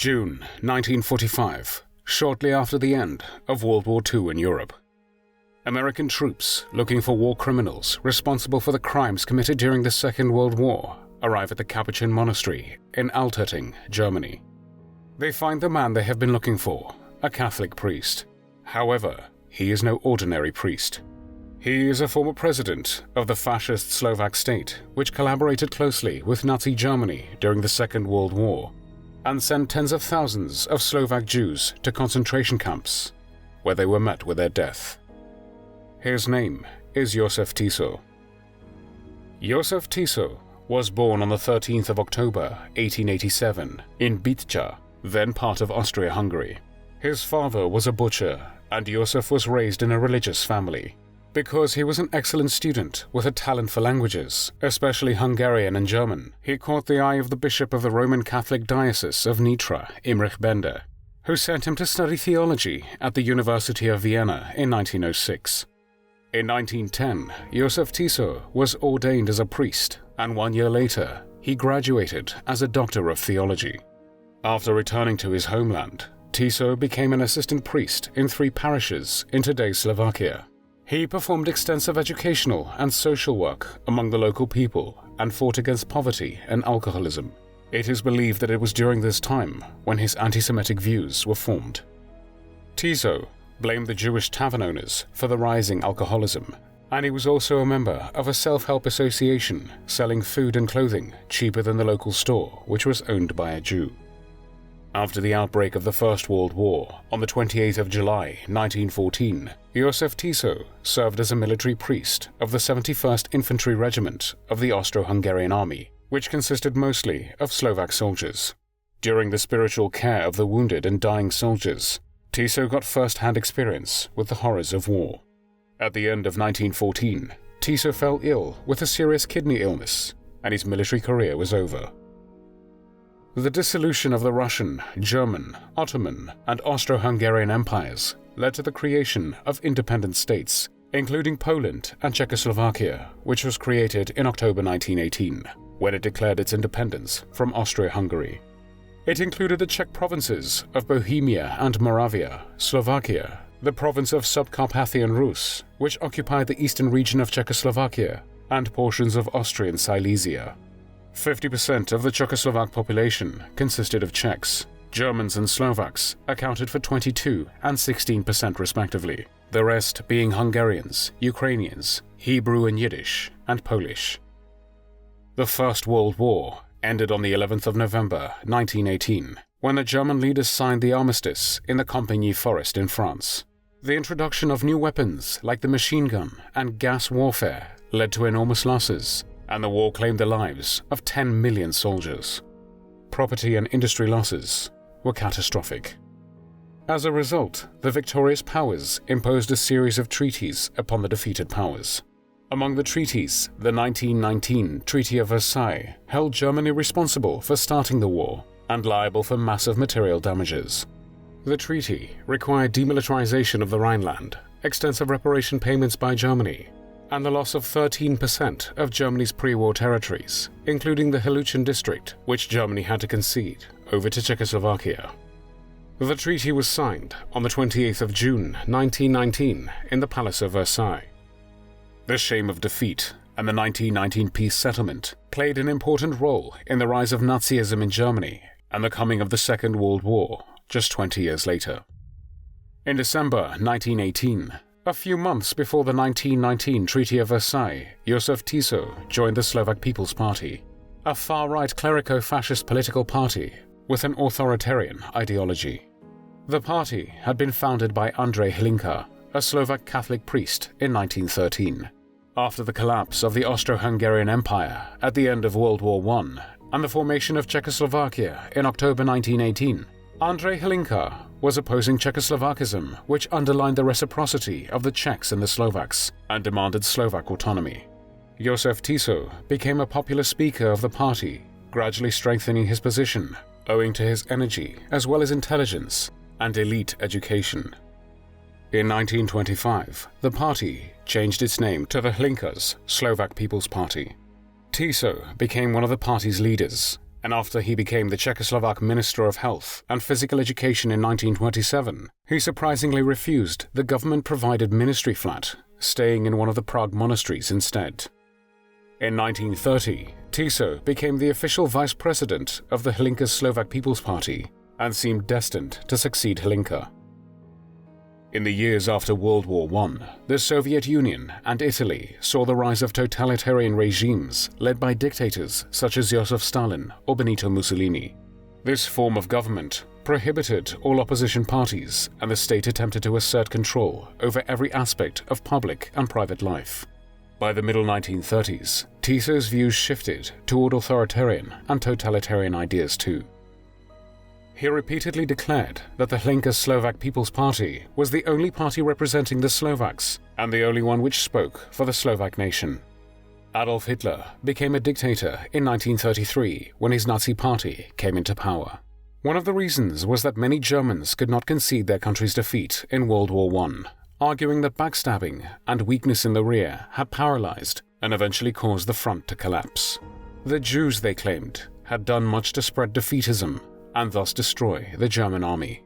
June 1945, shortly after the end of World War II in Europe. American troops looking for war criminals responsible for the crimes committed during the Second World War arrive at the Capuchin monastery in Altötting, Germany. They find the man they have been looking for, a Catholic priest. However, he is no ordinary priest. He is a former president of the fascist Slovak state, which collaborated closely with Nazi Germany during the Second World War and sent tens of thousands of Slovak Jews to concentration camps, where they were met with their death. His name is Jozef Tiso. Jozef Tiso was born on the 13th of October 1887 in Bicsa, then part of Austria-Hungary. His father was a butcher, and Jozef was raised in a religious family. Because he was an excellent student with a talent for languages, especially Hungarian and German, he caught the eye of the bishop of the Roman Catholic Diocese of Nitra, Imrich Bender, who sent him to study theology at the University of Vienna in 1906. In 1910, Jozef Tiso was ordained as a priest, and 1 year later, he graduated as a doctor of theology. After returning to his homeland, Tiso became an assistant priest in 3 parishes in today's Slovakia. He performed extensive educational and social work among the local people and fought against poverty and alcoholism. It is believed that it was during this time when his antisemitic views were formed. Tiso blamed the Jewish tavern owners for the rising alcoholism, and he was also a member of a self-help association selling food and clothing cheaper than the local store, which was owned by a Jew. After the outbreak of the First World War, on the 28th of July 1914, Jozef Tiso served as a military priest of the 71st Infantry Regiment of the Austro-Hungarian Army, which consisted mostly of Slovak soldiers. During the spiritual care of the wounded and dying soldiers, Tiso got first-hand experience with the horrors of war. At the end of 1914, Tiso fell ill with a serious kidney illness, and his military career was over. The dissolution of the Russian, German, Ottoman, and Austro-Hungarian empires led to the creation of independent states, including Poland and Czechoslovakia, which was created in October 1918, when it declared its independence from Austria-Hungary. It included the Czech provinces of Bohemia and Moravia, Slovakia, the province of Subcarpathian Rus, which occupied the eastern region of Czechoslovakia, and portions of Austrian Silesia. 50% of the Czechoslovak population consisted of Czechs. Germans and Slovaks accounted for 22% and 16% respectively, the rest being Hungarians, Ukrainians, Hebrew and Yiddish, and Polish. The First World War ended on the 11th of November 1918, when the German leaders signed the armistice in the Compagnie Forest in France. The introduction of new weapons like the machine gun and gas warfare led to enormous losses, and the war claimed the lives of 10 million soldiers. Property and industry losses were catastrophic. As a result, the victorious powers imposed a series of treaties upon the defeated powers. Among the treaties, the 1919 Treaty of Versailles held Germany responsible for starting the war and liable for massive material damages. The treaty required demilitarization of the Rhineland, extensive reparation payments by Germany, and the loss of 13% of Germany's pre-war territories, including the Haluchin district, which Germany had to concede over to Czechoslovakia. The treaty was signed on the 28th of June 1919 in the Palace of Versailles. The shame of defeat and the 1919 peace settlement played an important role in the rise of Nazism in Germany and the coming of the Second World War just 20 years later. In December 1918, a few months before the 1919 Treaty of Versailles, Jozef Tiso joined the Slovak People's Party, a far-right clerico-fascist political party with an authoritarian ideology. The party had been founded by Andrej Hlinka, a Slovak Catholic priest, in 1913. After the collapse of the Austro-Hungarian Empire at the end of World War I and the formation of Czechoslovakia in October 1918, Andrej Hlinka was opposing Czechoslovakism, which underlined the reciprocity of the Czechs and the Slovaks and demanded Slovak autonomy. Jozef Tiso became a popular speaker of the party, gradually strengthening his position owing to his energy as well as intelligence and elite education. In 1925, the party changed its name to the Hlinka's Slovak People's Party. Tiso became one of the party's leaders, and after he became the Czechoslovak Minister of Health and Physical Education in 1927, he surprisingly refused the government-provided ministry flat, staying in one of the Prague monasteries instead. In 1930, Tiso became the official vice president of the Hlinka's Slovak People's Party and seemed destined to succeed Hlinka. In the years after World War I, the Soviet Union and Italy saw the rise of totalitarian regimes led by dictators such as Joseph Stalin or Benito Mussolini. This form of government prohibited all opposition parties, and the state attempted to assert control over every aspect of public and private life. By the middle 1930s, Tiso's views shifted toward authoritarian and totalitarian ideas too. He repeatedly declared that the Hlinka's Slovak People's Party was the only party representing the Slovaks and the only one which spoke for the Slovak nation. Adolf Hitler became a dictator in 1933 when his Nazi party came into power. One of the reasons was that many Germans could not concede their country's defeat in World War I, arguing that backstabbing and weakness in the rear had paralyzed and eventually caused the front to collapse. The Jews, they claimed, had done much to spread defeatism and thus destroy the German army.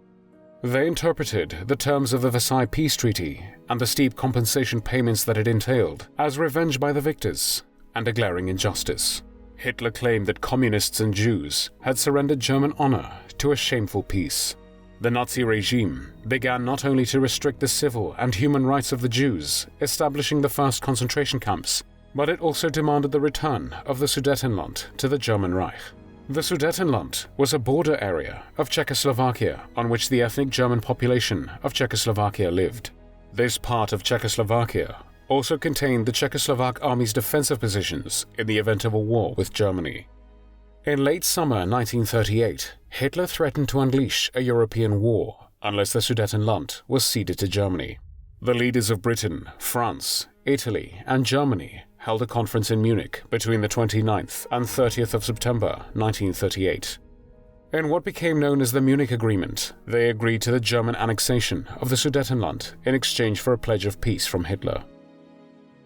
They interpreted the terms of the Versailles Peace Treaty and the steep compensation payments that it entailed as revenge by the victors and a glaring injustice. Hitler claimed that communists and Jews had surrendered German honor to a shameful peace. The Nazi regime began not only to restrict the civil and human rights of the Jews, establishing the first concentration camps, but it also demanded the return of the Sudetenland to the German Reich. The Sudetenland was a border area of Czechoslovakia on which the ethnic German population of Czechoslovakia lived. This part of Czechoslovakia also contained the Czechoslovak army's defensive positions in the event of a war with Germany. In late summer 1938, Hitler threatened to unleash a European war unless the Sudetenland was ceded to Germany. The leaders of Britain, France, Italy, and Germany held a conference in Munich between the 29th and 30th of September 1938. In what became known as the Munich Agreement, they agreed to the German annexation of the Sudetenland in exchange for a pledge of peace from Hitler.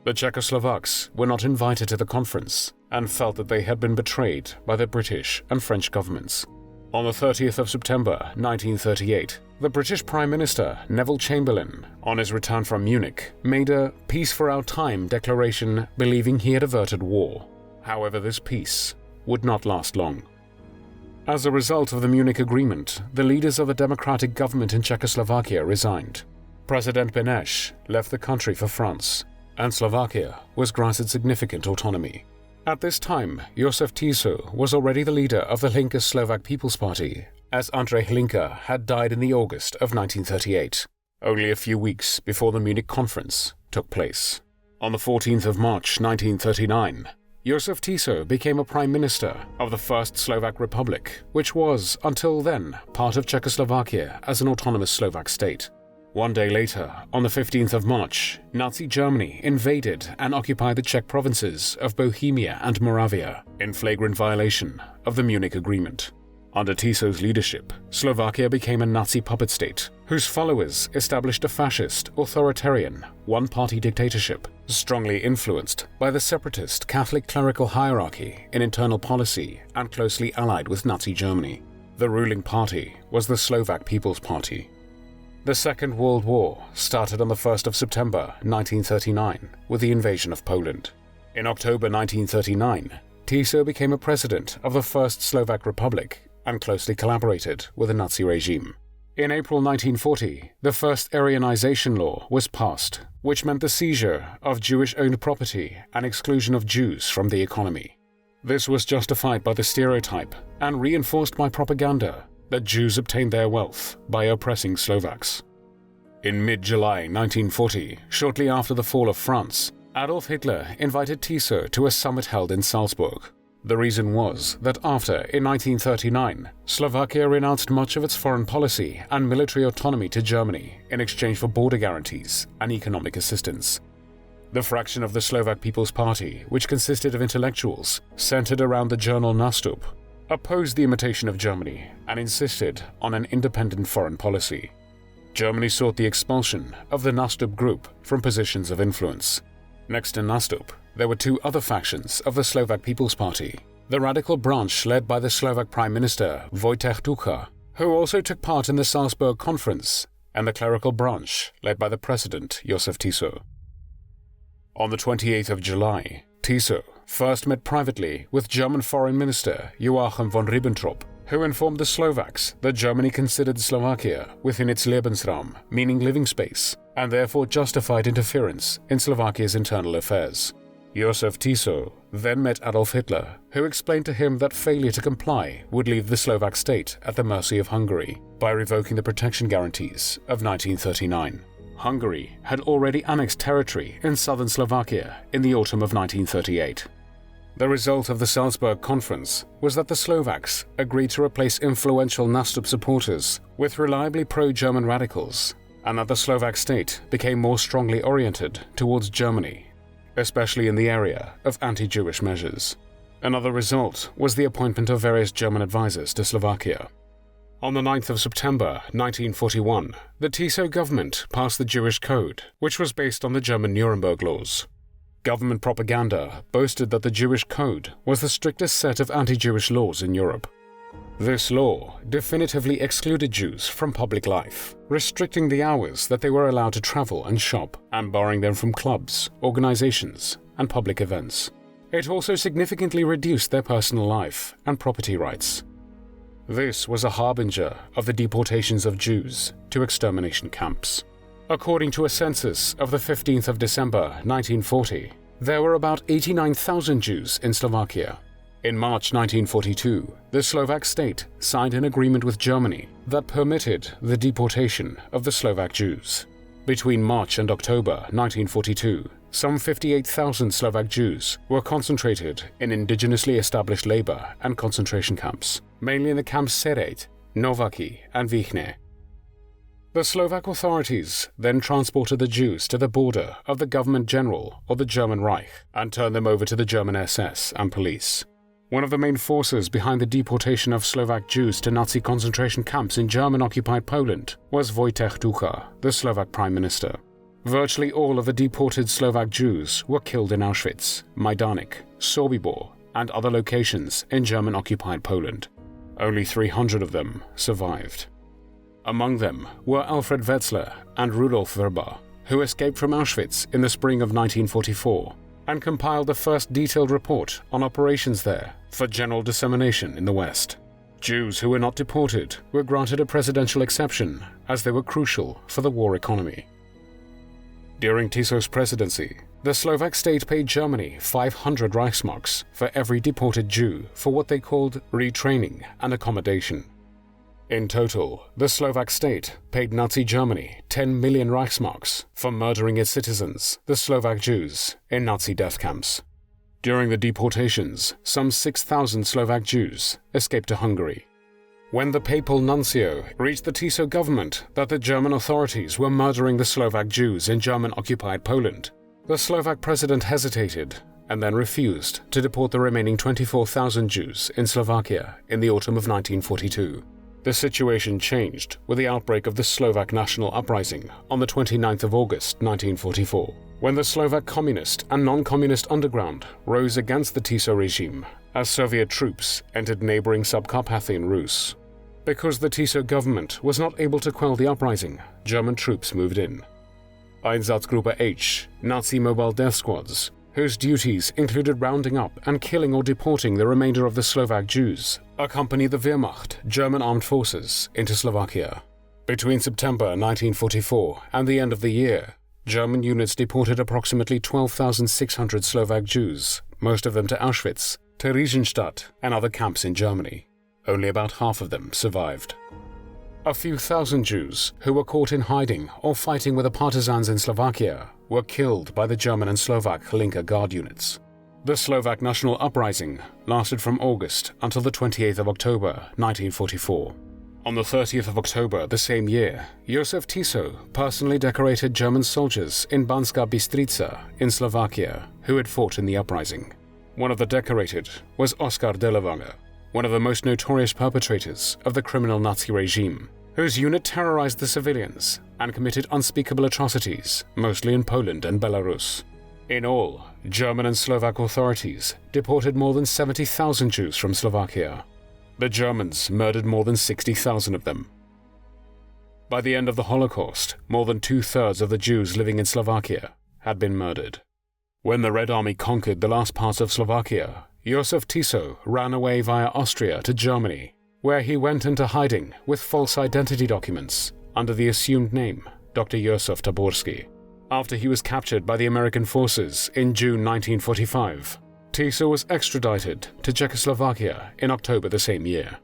The Czechoslovaks were not invited to the conference and felt that they had been betrayed by the British and French governments. On the 30th of September 1938, the British Prime Minister Neville Chamberlain, on his return from Munich, made a peace for our time declaration believing he had averted war. However, this peace would not last long. As a result of the Munich Agreement, the leaders of the democratic government in Czechoslovakia resigned. President Beneš left the country for France, and Slovakia was granted significant autonomy. At this time, Jozef Tiso was already the leader of the Hlinka's Slovak People's Party, as Andrej Hlinka had died in the August of 1938, only a few weeks before the Munich Conference took place. On the 14th of March 1939, Jozef Tiso became a Prime Minister of the First Slovak Republic, which was, until then, part of Czechoslovakia as an autonomous Slovak state. One day later, on the 15th of March, Nazi Germany invaded and occupied the Czech provinces of Bohemia and Moravia in flagrant violation of the Munich Agreement. Under Tiso's leadership, Slovakia became a Nazi puppet state, whose followers established a fascist, authoritarian, one-party dictatorship, strongly influenced by the separatist Catholic clerical hierarchy in internal policy and closely allied with Nazi Germany. The ruling party was the Slovak People's Party. The Second World War started on the 1st of September 1939 with the invasion of Poland. In October 1939, Tiso became a president of the First Slovak Republic and closely collaborated with the Nazi regime. In April 1940, the first Aryanization law was passed, which meant the seizure of Jewish-owned property and exclusion of Jews from the economy. This was justified by the stereotype and reinforced by propaganda that Jews obtained their wealth by oppressing Slovaks. In mid-July 1940, shortly after the fall of France, Adolf Hitler invited Tiso to a summit held in Salzburg. The reason was that after, in 1939, Slovakia renounced much of its foreign policy and military autonomy to Germany in exchange for border guarantees and economic assistance. The fraction of the Slovak People's Party, which consisted of intellectuals centered around the journal Nastup, opposed the imitation of Germany and insisted on an independent foreign policy. Germany sought the expulsion of the Nastup group from positions of influence. Next to Nastup, there were two other factions of the Slovak People's Party, the radical branch led by the Slovak Prime Minister Vojtech Tuka, who also took part in the Salzburg Conference, and the clerical branch led by the President Jozef Tiso. On the 28th of July, Tiso first met privately with German Foreign Minister Joachim von Ribbentrop, who informed the Slovaks that Germany considered Slovakia within its Lebensraum, meaning living space, and therefore justified interference in Slovakia's internal affairs. Jozef Tiso then met Adolf Hitler, who explained to him that failure to comply would leave the Slovak state at the mercy of Hungary by revoking the protection guarantees of 1939. Hungary had already annexed territory in southern Slovakia in the autumn of 1938. The result of the Salzburg Conference was that the Slovaks agreed to replace influential Nástup supporters with reliably pro-German radicals, and that the Slovak state became more strongly oriented towards Germany, especially in the area of anti-Jewish measures. Another result was the appointment of various German advisors to Slovakia. On the 9th of September 1941, the Tiso government passed the Jewish Code, which was based on the German Nuremberg Laws. Government propaganda boasted that the Jewish Code was the strictest set of anti-Jewish laws in Europe. This law definitively excluded Jews from public life, restricting the hours that they were allowed to travel and shop, and barring them from clubs, organizations, and public events. It also significantly reduced their personal life and property rights. This was a harbinger of the deportations of Jews to extermination camps. According to a census of the 15th of December 1940, there were about 89,000 Jews in Slovakia. In March 1942, the Slovak state signed an agreement with Germany that permitted the deportation of the Slovak Jews. Between March and October 1942, some 58,000 Slovak Jews were concentrated in indigenously established labor and concentration camps, mainly in the camps Sereď, Nováky, and Víchne. The Slovak authorities then transported the Jews to the border of the Government General or the German Reich and turned them over to the German SS and police. One of the main forces behind the deportation of Slovak Jews to Nazi concentration camps in German-occupied Poland was Vojtech Tuka, the Slovak Prime Minister. Virtually all of the deported Slovak Jews were killed in Auschwitz, Majdanek, Sobibor, and other locations in German-occupied Poland. Only 300 of them survived. Among them were Alfred Wetzler and Rudolf Vrba, who escaped from Auschwitz in the spring of 1944 and compiled the first detailed report on operations there for general dissemination in the West. Jews who were not deported were granted a presidential exception as they were crucial for the war economy. During Tiso's presidency, the Slovak state paid Germany 500 Reichsmarks for every deported Jew for what they called retraining and accommodation. In total, the Slovak state paid Nazi Germany 10 million Reichsmarks for murdering its citizens, the Slovak Jews, in Nazi death camps. During the deportations, some 6,000 Slovak Jews escaped to Hungary. When the papal nuncio reached the Tiso government that the German authorities were murdering the Slovak Jews in German-occupied Poland, the Slovak president hesitated and then refused to deport the remaining 24,000 Jews in Slovakia in the autumn of 1942. The situation changed with the outbreak of the Slovak National Uprising on the 29th of August 1944, when the Slovak communist and non-communist underground rose against the Tiso regime as Soviet troops entered neighboring Subcarpathian Rus. Because the Tiso government was not able to quell the uprising, German troops moved in. Einsatzgruppe H, Nazi mobile death squads, whose duties included rounding up and killing or deporting the remainder of the Slovak Jews, accompanied the Wehrmacht, German armed forces, into Slovakia. Between September 1944 and the end of the year, German units deported approximately 12,600 Slovak Jews, most of them to Auschwitz, Theresienstadt, and other camps in Germany. Only about half of them survived. A few thousand Jews who were caught in hiding or fighting with the partisans in Slovakia were killed by the German and Slovak Linke Guard units. The Slovak National Uprising lasted from August until the 28th of October 1944. On the 30th of October the same year, Jozef Tiso personally decorated German soldiers in Banská Bystrica in Slovakia who had fought in the uprising. One of the decorated was Oskar Delewanger, one of the most notorious perpetrators of the criminal Nazi regime, whose unit terrorized the civilians and committed unspeakable atrocities, mostly in Poland and Belarus. In all, German and Slovak authorities deported more than 70,000 Jews from Slovakia. The Germans murdered more than 60,000 of them. By the end of the Holocaust, more than 2/3 of the Jews living in Slovakia had been murdered. When the Red Army conquered the last parts of Slovakia, Jozef Tiso ran away via Austria to Germany, where he went into hiding with false identity documents under the assumed name Dr. Josef Taborski. After he was captured by the American forces in June 1945, Tiso was extradited to Czechoslovakia in October the same year.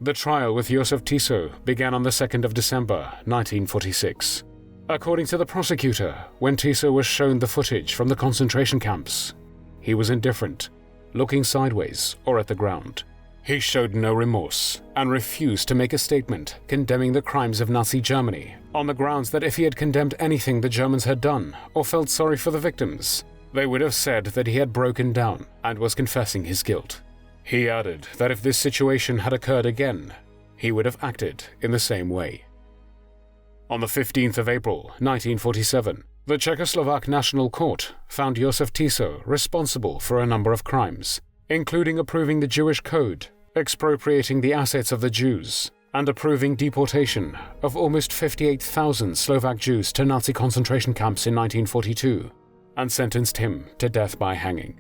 The trial with Jozef Tiso began on the 2nd of December 1946. According to the prosecutor, when Tiso was shown the footage from the concentration camps, he was indifferent, looking sideways or at the ground. He showed no remorse and refused to make a statement condemning the crimes of Nazi Germany on the grounds that if he had condemned anything the Germans had done or felt sorry for the victims, they would have said that he had broken down and was confessing his guilt. He added that if this situation had occurred again, he would have acted in the same way. On the 15th of April 1947, the Czechoslovak National Court found Jozef Tiso responsible for a number of crimes, including approving the Jewish Code, expropriating the assets of the Jews, and approving deportation of almost 58,000 Slovak Jews to Nazi concentration camps in 1942, and sentenced him to death by hanging.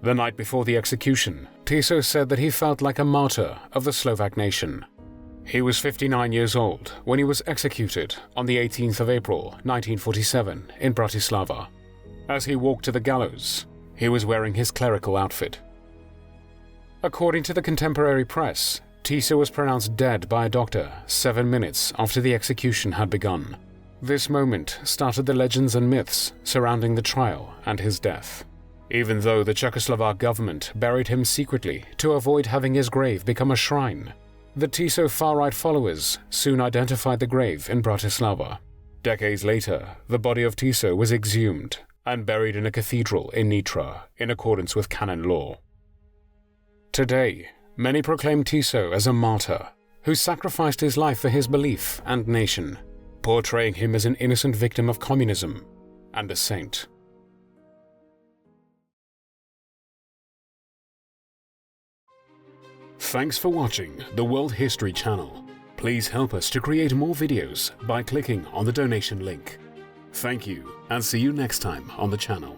The night before the execution, Tiso said that he felt like a martyr of the Slovak nation. He was 59 years old when he was executed on the 18th of April 1947 in Bratislava. As he walked to the gallows, he was wearing his clerical outfit. According to the contemporary press, Tiso was pronounced dead by a doctor 7 minutes after the execution had begun. This moment started the legends and myths surrounding the trial and his death. Even though the Czechoslovak government buried him secretly to avoid having his grave become a shrine, the Tiso far-right followers soon identified the grave in Bratislava. Decades later, the body of Tiso was exhumed and buried in a cathedral in Nitra in accordance with canon law. Today, many proclaim Tiso as a martyr who sacrificed his life for his belief and nation, portraying him as an innocent victim of communism and a saint. Thanks for watching the World History Channel. Please help us to create more videos by clicking on the donation link. Thank you, and see you next time on the channel.